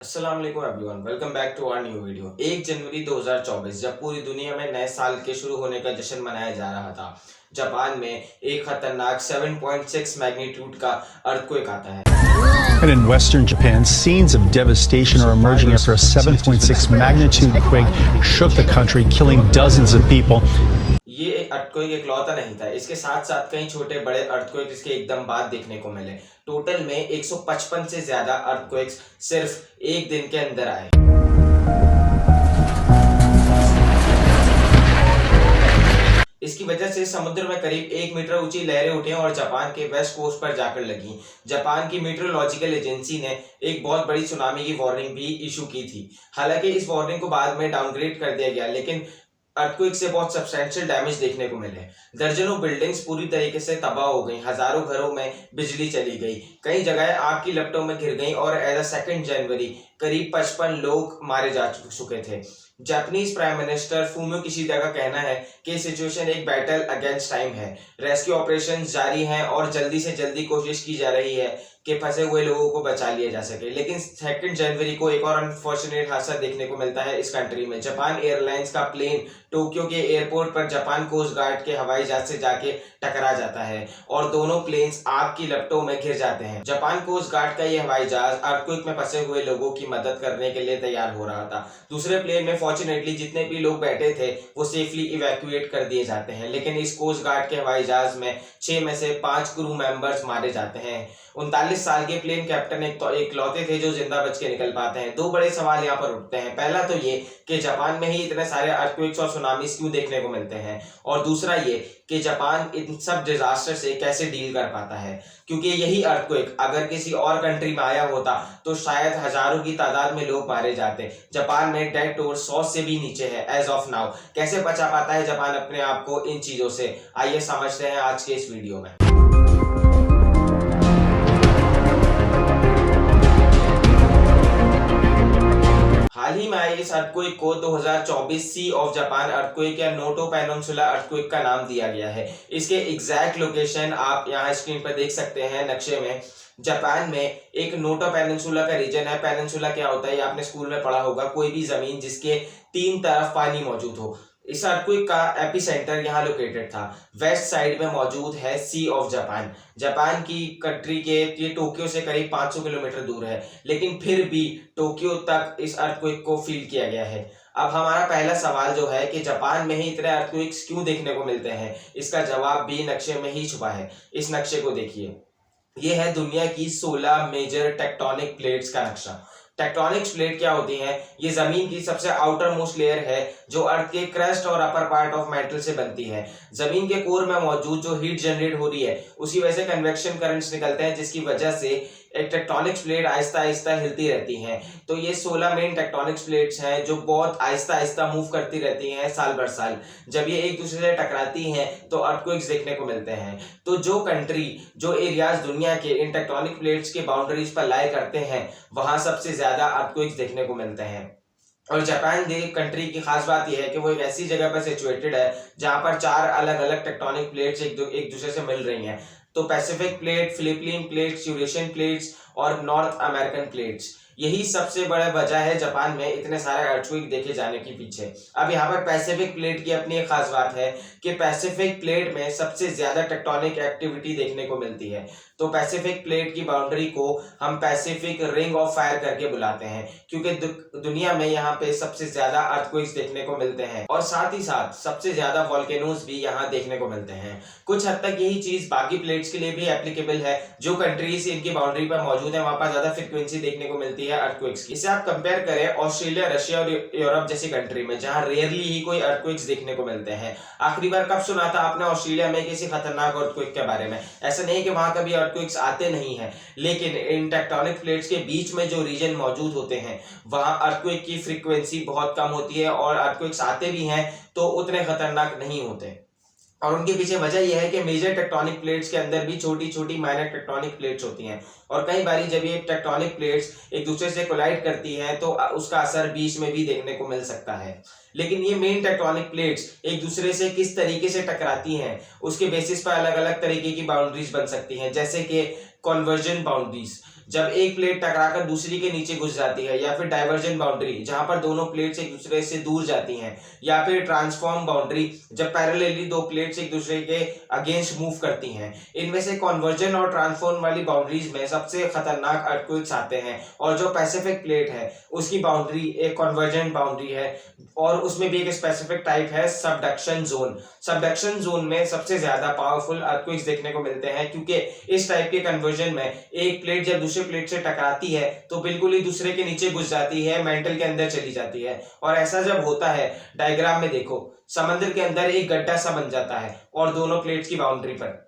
अस्सलाम वालेकुम everyone, welcome back to our new video. 1 जनवरी 2024 जब पूरी दुनिया में नए साल के शुरू होने का जश्न मनाया जा रहा था, जापान में एक खतरनाक 7.6 मैग्नीट्यूड का अर्थक्वेक आता है। And in western Japan, scenes of devastation are emerging after a 7.6 magnitude quake shook the country, killing dozens of people. ये अर्थक्वेक इकलौता नहीं था, इसके साथ साथ कई छोटे बड़े अर्थक्वेक इसके एकदम बाद देखने को मिले। टोटल में 155 से ज्यादा अर्थक्वेक्स सिर्फ एक दिन के अंदर आए। इसकी वजह से समुद्र में करीब 1 मीटर ऊंची लहरें उठी और जापान के वेस्ट कोस्ट पर जाकर लगी। जापान की मीटरोलॉजिकल एजेंसी ने एक बहुत बड़ी सुनामी की वार्निंग भी इशू की थी। हालांकि इस वार्निंग को बाद में डाउनग्रेड कर दिया गया, लेकिन अर्थक्वेक से बहुत सब्सटेंशियल डैमेज देखने को मिले। दर्जनों बिल्डिंग्स पूरी तरीके से तबाह हो गई, हजारों घरों में बिजली चली गई, कई जगह आग की लपटों में घिर गई और एज अ 2 जनवरी करीब 55 लोग मारे जा चुके थे। Japanese prime minister Fumio Kishida का कहना है कि सिचुएशन एक बैटल अगेंस्ट टाइम है। रेस्क्यू ऑपरेशन जारी हैं और जल्दी से जल्दी कोशिश की जा रही है कि फंसे हुए लोगों को बचा लिया जा सके। लेकिन 2 जनवरी को एक और अनफॉर्चुनेट हादसा देखने को मिलता है इस कंट्री में। जापान एयरलाइंस का प्लेन टोक्यो के एयरपोर्ट पर जापान कोस्ट गार्ड के हवाई जहाज से जाके टकरा जाता है और दोनों प्लेन्स आग की लपटों में घिर जाते हैं। जापान कोस्ट गार्ड का यह हवाई जहाज अर्थक्वेक में फंसे हुए लोगों की मदद करने के लिए तैयार हो रहा था। दूसरे प्लेन में फॉर्चुनेटली जितने भी लोग बैठे थे वो सेफली इवैक्यूएट कर दिए जाते हैं, लेकिन इस कोस्ट गार्ड के हवाई जहाज में 6 में से 5 क्रू मेंबर्स मारे जाते हैं। 39 साल के प्लेन कैप्टन इकलौते थे जो जिंदा बच के निकल पाते हैं। 2 बड़े सवाल यहाँ पर उठते हैं। पहला तो ये कि जापान में ही इतने सारे अर्थक्वेक्स और सुनामीज क्यों देखने को मिलते हैं, और दूसरा ये कि जापान इन सब डिजास्टर से कैसे डील कर पाता है। क्योंकि यही अर्थक्वेक अगर किसी और कंट्री में आया होता तो शायद हजारों की तादाद में लोग मारे जाते। जापान में डेथ टोल 100 से भी नीचे है एज ऑफ नाउ। कैसे बचा पाता है जापान अपने आप को इन चीजों से, आइए समझते हैं आज के इस वीडियो में। हाल ही में आए इस अर्थक्वेक को 2024 सी ऑफ जापान अर्थक्वेक या नोटो पेनिनसुला अर्थक्वेक का नाम दिया गया है। इसके एग्जैक्ट लोकेशन आप यहाँ स्क्रीन पर देख सकते हैं नक्शे में। जापान में एक नोटो पेनिनसुला का रीजन है। पेनिनसुला क्या होता है ये आपने स्कूल में पढ़ा होगा, कोई भी जमीन जिसके 3 तरफ पानी मौजूद हो। इस अर्थक्वेक का एपिसेंटर यहाँ लोकेटेड था। वेस्ट साइड में मौजूद है सी ऑफ जापान। जापान की कंट्री के ये टोक्यो से करीब 500 किलोमीटर दूर है, लेकिन फिर भी टोक्यो तक इस अर्थक्वेक को फील किया गया है। अब हमारा पहला सवाल जो है कि जापान में ही इतने अर्थक्वेक्स क्यों देखने को मिलते हैं, इसका जवाब भी नक्शे में ही छुपा है। इस नक्शे को देखिए, ये है दुनिया की 16 मेजर टेक्टोनिक प्लेट्स का नक्शा। टेक्टोनिक प्लेट क्या होती हैं? ये जमीन की सबसे आउटर मोस्ट लेयर है जो अर्थ के क्रस्ट और अपर पार्ट ऑफ मेटल से बनती है। जमीन के कोर में मौजूद जो हीट जनरेट हो रही है उसी वजह से कन्वेक्शन करंट्स निकलते हैं, जिसकी वजह से एक टेक्टोनिक प्लेट आहिस्ता आहिस्ता हिलती रहती हैं। तो ये 16 मेन टेक्टोनिक प्लेट्स हैं जो बहुत आहिस्ता आहिस्ता मूव करती रहती हैं साल भर साल। जब ये एक दूसरे से टकराती हैं तो अर्थक्वेक्स देखने को मिलते हैं। तो जो कंट्री, जो एरियाज दुनिया के इन टेक्टोनिक प्लेट्स के बाउंड्रीज पर लाई करते हैं वहां सबसे ज्यादा अर्थक्वेक्स देखने को मिलते हैं। और जापान कंट्री की खास बात यह है कि वो एक ऐसी जगह पर सिचुएटेड है जहां पर 4 अलग अलग टेक्टोनिक प्लेट्स एक दूसरे से मिल रही हैं। तो Pacific plate, Philippine plates, Eurasian plates और नॉर्थ अमेरिकन प्लेट्स, यही सबसे बड़ा वजह है जापान में इतने सारे अर्थक्वेक देखे जाने के पीछे। अब यहाँ पर पैसिफिक प्लेट की अपनी एक खास बात है कि पैसिफिक प्लेट में सबसे ज्यादा टेक्टोनिक एक्टिविटी देखने को मिलती है। तो पैसिफिक प्लेट की बाउंड्री को हम पैसिफिक रिंग ऑफ फायर करके बुलाते हैं, क्योंकि दुनिया में यहाँ पे सबसे ज्यादा अर्थक्वेक्स देखने को मिलते हैं और साथ ही साथ सबसे ज्यादा वोल्केनोज भी यहाँ देखने को मिलते हैं। कुछ हद तक यही चीज बाकी प्लेट्स के लिए भी एप्लीकेबल है। जो कंट्रीज इनकी बाउंड्री पर मौजूद है वहां पर ज्यादा फ्रिक्वेंसी देखने को मिलती है अर्थक्वेक्स की। इसे आप कंपेयर करें ऑस्ट्रेलिया, रशिया और यूरोप जैसी कंट्री में, जहां रेयरली ही कोई अर्थक्वेक्स देखने को मिलते हैं। आखिरी बार कब सुना था आपने ऑस्ट्रेलिया में किसी खतरनाक अर्थक्वेक के बारे में? ऐसा नहीं कि वहां कभी अर्थक्वेक्स आते नहीं है, लेकिन इन टेक्टोनिक प्लेट्स के बीच में जो रीजन मौजूद होते हैं वहां अर्थक्वेक की फ्रीक्वेंसी बहुत कम होती है और अर्थक्वेक्स आते भी हैं तो उतने खतरनाक नहीं होते। और उनके पीछे वजह यह है कि मेजर टेक्टोनिक प्लेट्स के अंदर भी छोटी छोटी माइनर टेक्टोनिक प्लेट्स होती हैं और कई बारी जब ये टेक्टोनिक प्लेट्स एक दूसरे से कोलाइड करती हैं तो उसका असर बीच में भी देखने को मिल सकता है। लेकिन ये मेन टेक्टोनिक प्लेट्स एक दूसरे से किस तरीके से टकराती हैं उसके बेसिस पर अलग अलग तरीके की बाउंड्रीज बन सकती हैं, जैसे कि कन्वर्जन बाउंड्रीज। जब एक प्लेट टकराकर दूसरी के नीचे घुस जाती है, या फिर डाइवर्जेंट बाउंड्री जहां पर दोनों प्लेट्स एक दूसरे से दूर जाती हैं, या फिर ट्रांसफॉर्म बाउंड्री जब पैरेलली दो प्लेट्स एक दूसरे के अगेंस्ट मूव करती हैं। इनमें से कन्वर्जन और ट्रांसफॉर्म वाली बाउंड्रीज में सबसे खतरनाक अर्थक्वेक्स आते हैं, और जो पैसिफिक प्लेट है उसकी बाउंड्री एक कन्वर्जेंट बाउंड्री है, और उसमें भी एक स्पेसिफिक टाइप है सबडक्शन जोन। सबडक्शन जोन में सबसे ज्यादा पावरफुल अर्थक्वेक्स देखने को मिलते हैं, क्योंकि इस टाइप के कन्वर्जन में एक प्लेट जब दूसरे प्लेट से टकराती है तो बिल्कुल ही दूसरे के नीचे घुस जाती है, मेंटल के अंदर चली जाती है। और ऐसा जब होता है, डायग्राम में देखो, समंदर के अंदर एक गड्ढा सा बन जाता है और दोनों प्लेट्स की बाउंड्री पर,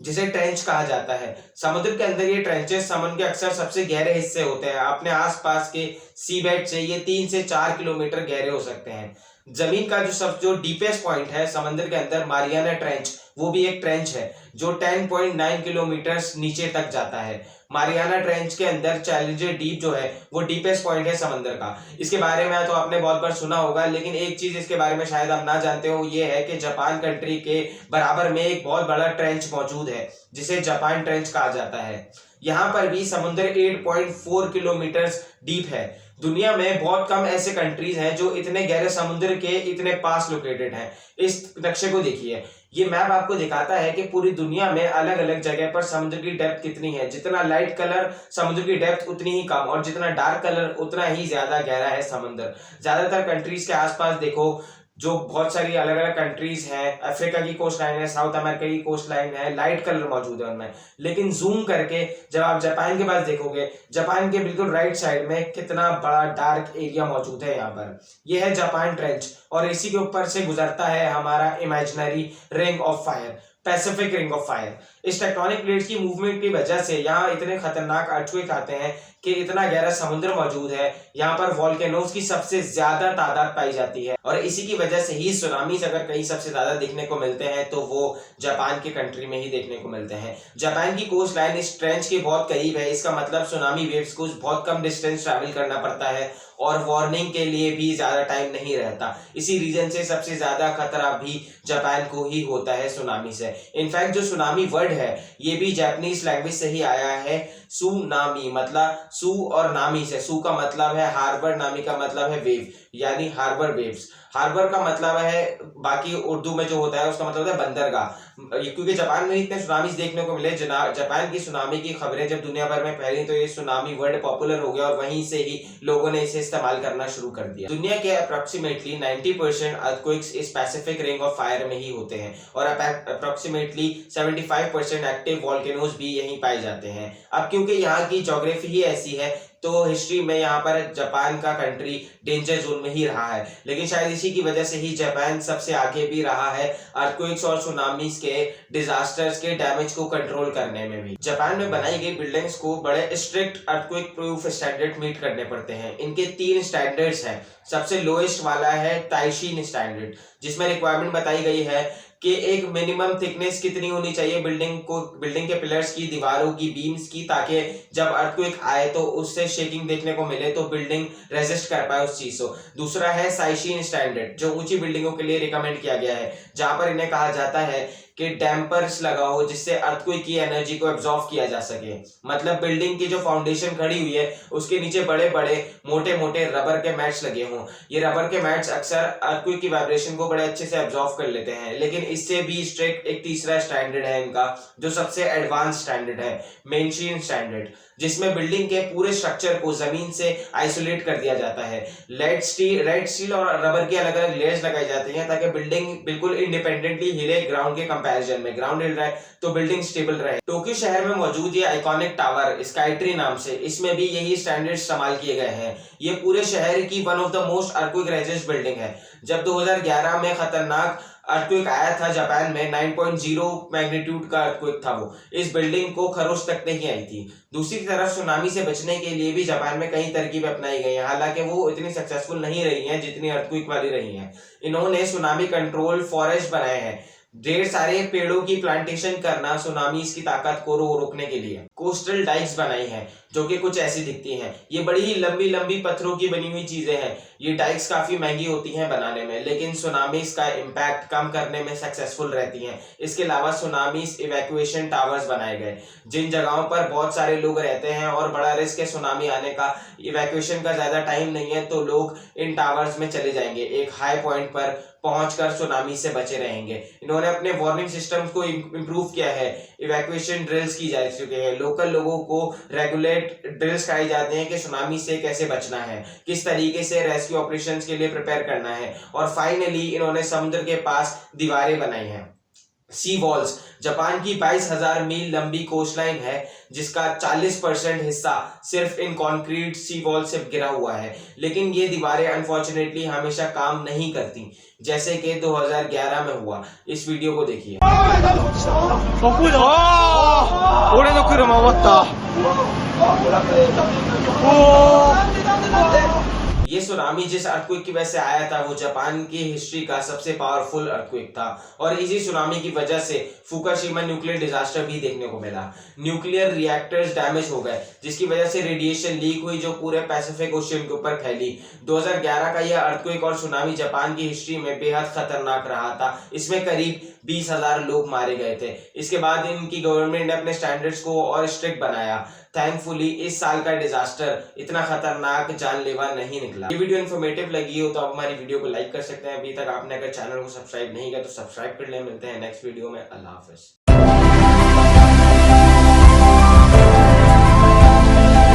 जिसे ट्रेंच कहा जाता है। समुद्र के अंदर ये ट्रेंचेस समुद्र के अक्सर सबसे गहरे हिस्से होते हैं। अपने आसपास के सी बेड से ये 3 से 4 किलोमीटर गहरे हो सकते हैं। जमीन का जो डीपेस्ट पॉइंट है समुद्र के अंदर, मारियाना ट्रेंच, वो भी एक ट्रेंच है जो 10.9 किलोमीटर नीचे तक जाता है। मारियाना ट्रेंच के अंदर चैलेंजर डीप जो है वो डीपेस्ट पॉइंट है समंदर का। इसके बारे में तो आपने बहुत बार सुना होगा, लेकिन एक चीज इसके बारे में शायद आप ना जानते हो, ये है कि जापान कंट्री के बराबर में एक बहुत बड़ा ट्रेंच मौजूद है जिसे जापान ट्रेंच कहा जाता है। यहाँ पर भी समुद्र 8.4 किलोमीटर डीप है। दुनिया में बहुत कम ऐसे कंट्रीज हैं जो इतने गहरे समुद्र के इतने पास लोकेटेड हैं। इस नक्शे को देखिए, ये मैप आपको दिखाता है कि पूरी दुनिया में अलग अलग जगह पर समुद्र की डेप्थ कितनी है। जितना लाइट कलर समुद्र की डेप्थ उतनी ही कम, और जितना डार्क कलर उतना ही ज्यादा गहरा है समुद्र। ज्यादातर कंट्रीज के आसपास देखो, जो बहुत सारी अलग अलग कंट्रीज हैं, अफ्रीका की कोस्ट लाइन है, साउथ अमेरिका की कोस्ट लाइन है, लाइट कलर मौजूद है उनमें। लेकिन जूम करके जब आप जापान के पास देखोगे, जापान के बिल्कुल राइट साइड में कितना बड़ा डार्क एरिया मौजूद है यहाँ पर। यह है जापान ट्रेंच, और इसी के ऊपर से गुजरता है हमारा imaginary ring of fire, Pacific ring of fire. इस टेक्टोनिक प्लेट्स की मूवमेंट की वजह से यहाँ इतने खतरनाक अर्थक्वेक आते हैं कि इतना गहरा समुद्र मौजूद है। यहाँ पर वोल्केनोज की सबसे ज्यादा तादाद पाई जाती है, और इसी की वजह से ही सुनामीज अगर कहीं सबसे ज्यादा देखने को मिलते हैं तो वो जापान के कंट्री में ही देखने को मिलते हैं। जापान की कोस्ट लाइन इस ट्रेंच के बहुत करीब है, इसका मतलब सुनामी वेव्स को बहुत कम डिस्टेंस ट्रैवल करना पड़ता है, और वार्निंग के लिए भी ज्यादा टाइम नहीं रहता। इसी रीजन से सबसे ज्यादा खतरा भी जापान को ही होता है सुनामी से। इनफैक्ट जो सुनामी वर्ड है ये भी जापानीज लैंग्वेज से ही आया है, सुनामी मतलब सु और नामी से। सु का मतलब है हार्बर, नामी का मतलब है वेव, यानी हार्बर वेव्स। हार्बर का मतलब है, बाकी उर्दू में जो होता है उसका मतलब है बंदरगाह। क्योंकि जापान में इतने सुनामीज देखने को मिले, जापान की सुनामी की खबरें जब दुनिया भर में फैली तो ये सुनामी वर्ड पॉपुलर हो गया, और वहीं से ही लोगों ने इसे इस्तेमाल करना शुरू कर दिया। दुनिया के अप्रोक्सीमेटली 90% अर्थक्वेक्स इस पैसिफिक रिंग ऑफ फायर में ही होते हैं, और अप्रोक्सीमेटली 75% एक्टिव वोल्केनोज भी यहीं पाए जाते हैं। अब क्योंकि यहाँ की ज्योग्राफी ही ऐसी है, तो हिस्ट्री में यहाँ पर जापान का कंट्री डेंजर जोन में ही रहा है, लेकिन शायद इसी की वजह से ही जापान सबसे आगे भी रहा है अर्थक्वेक्स और सुनामीज के डिजास्टर्स के डैमेज को कंट्रोल करने में भी। जापान में बनाई गई बिल्डिंग्स को बड़े strict earthquake proof standard meet करने पड़ते हैं। इनके 3 स्टैंडर्ड्स हैं। सबसे लोएस्ट वाला है ताइशीन स्टैंडर्ड, जिसमें रिक्वायरमेंट बताई गई है कि एक मिनिमम थिकनेस कितनी होनी चाहिए बिल्डिंग के पिलर्स की, दीवारों की, बीम्स की, ताकि जब अर्थक्वेक आए तो उससे शेकिंग देखने को मिले तो बिल्डिंग रेजिस्ट कर पाए उस चीज को। दूसरा है साइशीन स्टैंडर्ड, जो ऊंची बिल्डिंगों के लिए रिकमेंड किया गया है, जहां पर इन्हें कहा जाता है कि डैम्पर्स लगाओ जिससे अर्थक्वेक की एनर्जी को एब्जॉर्ब किया जा सके। मतलब बिल्डिंग की जो फाउंडेशन खड़ी हुई है उसके नीचे बड़े बड़े मोटे मोटे रबर के मैट्स लगे हों। ये रबर के मैट्स अक्सर अर्थक्वेक की वाइब्रेशन को बड़े अच्छे से एब्जॉर्ब कर लेते हैं। लेकिन इससे भी स्ट्रिक्ट एक तीसरा स्टैंडर्ड है इनका, जो सबसे एडवांस स्टैंडर्ड है, मेंशीन स्टैंडर्ड, जिसमें बिल्डिंग के पूरे स्ट्रक्चर को जमीन से आइसोलेट कर दिया जाता है। रेड स्टील और रबर की अलग अलग लेयर्स लगाई जाती हैं ताकि बिल्डिंग बिल्कुल इंडिपेंडेंटली हिले ग्राउंड के कंपैरिजन में। ग्राउंड हिल रहा है तो बिल्डिंग स्टेबल रहे। टोक्यो शहर में मौजूद ये आइकॉनिक टावर स्काईट्री नाम से, इसमें भी यही स्टैंडर्ड इस्तेमाल किए गए हैं। ये पूरे शहर की one of the most earthquake resistant building है। जब 2011 में खतरनाक अर्थक्वेक आया था जापान में, 9.0 मैग्नीट्यूड का अर्थक्वेक था वो, इस बिल्डिंग को खरोच तक नहीं आई थी। दूसरी तरफ सुनामी से बचने के लिए भी जापान में कई तरकीबें अपनाई गई हैं, हालांकि वो इतनी सक्सेसफुल नहीं रही हैं जितनी अर्थक्वेक वाली रही हैं। इन्होंने सुनामी कंट्रोल फॉरेस्ट बनाए हैं, ढेर सारे पेड़ों की प्लांटेशन करना सुनामीज की ताकत को रोकने के लिए। कोस्टल डाइक्स बनाई हैं जो कि कुछ ऐसी दिखती हैं। ये बड़ी ही लंबी लंबी पत्थरों की बनी हुई चीजें हैं। ये डाइक्स काफी महंगी होती हैं बनाने में, लेकिन सुनामीज का इम्पैक्ट कम करने में सक्सेसफुल रहती हैं। इसके अलावा सुनामीज इवैक्यूएशन टावर्स बनाए गए, जिन जगहों पर बहुत सारे लोग रहते हैं और बड़ा रिस्क है सुनामी आने का, इवैक्यूएशन का ज्यादा टाइम नहीं है, तो लोग इन टावर्स में चले जाएंगे, एक हाई पॉइंट पर पहुंचकर सुनामी से बचे रहेंगे। इन्होंने अपने वार्निंग सिस्टम को इम्प्रूव किया है। इवैक्यूएशन ड्रिल्स की जा चुके हैं, लोकल लोगों को रेगुलेट ड्रिल्स कराई जाते हैं कि सुनामी से कैसे बचना है, किस तरीके से रेस्क्यू ऑपरेशंस के लिए प्रिपेयर करना है। और फाइनली इन्होंने समुद्र के पास दीवारें बनाई हैं, सी वॉल्स। जापान की 22,000 मील लंबी कोस्टलाइन है, जिसका 40% हिस्सा सिर्फ इन कंक्रीट सी वॉल से घिरा हुआ है। लेकिन ये दीवारें अनफॉर्चुनेटली हमेशा काम नहीं करती, जैसे कि 2011 में हुआ। इस वीडियो को देखिए। 俺の車終わった。 ये सुनामी जिस अर्थक्वेक की वजह से आया था वो जापान की हिस्ट्री का सबसे पावरफुल अर्थक्वेक था, और इसी सुनामी की वजह से फुकुशिमा न्यूक्लियर डिजास्टर भी देखने को मिला। न्यूक्लियर रिएक्टर्स डैमेज हो गए, जिसकी वजह से रेडिएशन लीक हुई जो पूरे पैसिफिक ओशियन के ऊपर फैली। 2011 का यह अर्थक्वेक और सुनामी जापान की हिस्ट्री में बेहद खतरनाक रहा था। इसमें करीब 20,000 लोग मारे गए थे। इसके बाद इनकी गवर्नमेंट ने अपने स्टैंडर्ड्स को और स्ट्रिक्ट बनाया। थैंकफुली इस साल का डिजास्टर इतना खतरनाक जानलेवा नहीं निकला। ये वीडियो इन्फॉर्मेटिव लगी हो तो आप हमारी वीडियो को लाइक कर सकते हैं। अभी तक आपने अगर चैनल को सब्सक्राइब नहीं किया तो सब्सक्राइब कर ले। मिलते हैं नेक्स्ट वीडियो में। अल्लाह हाफिज।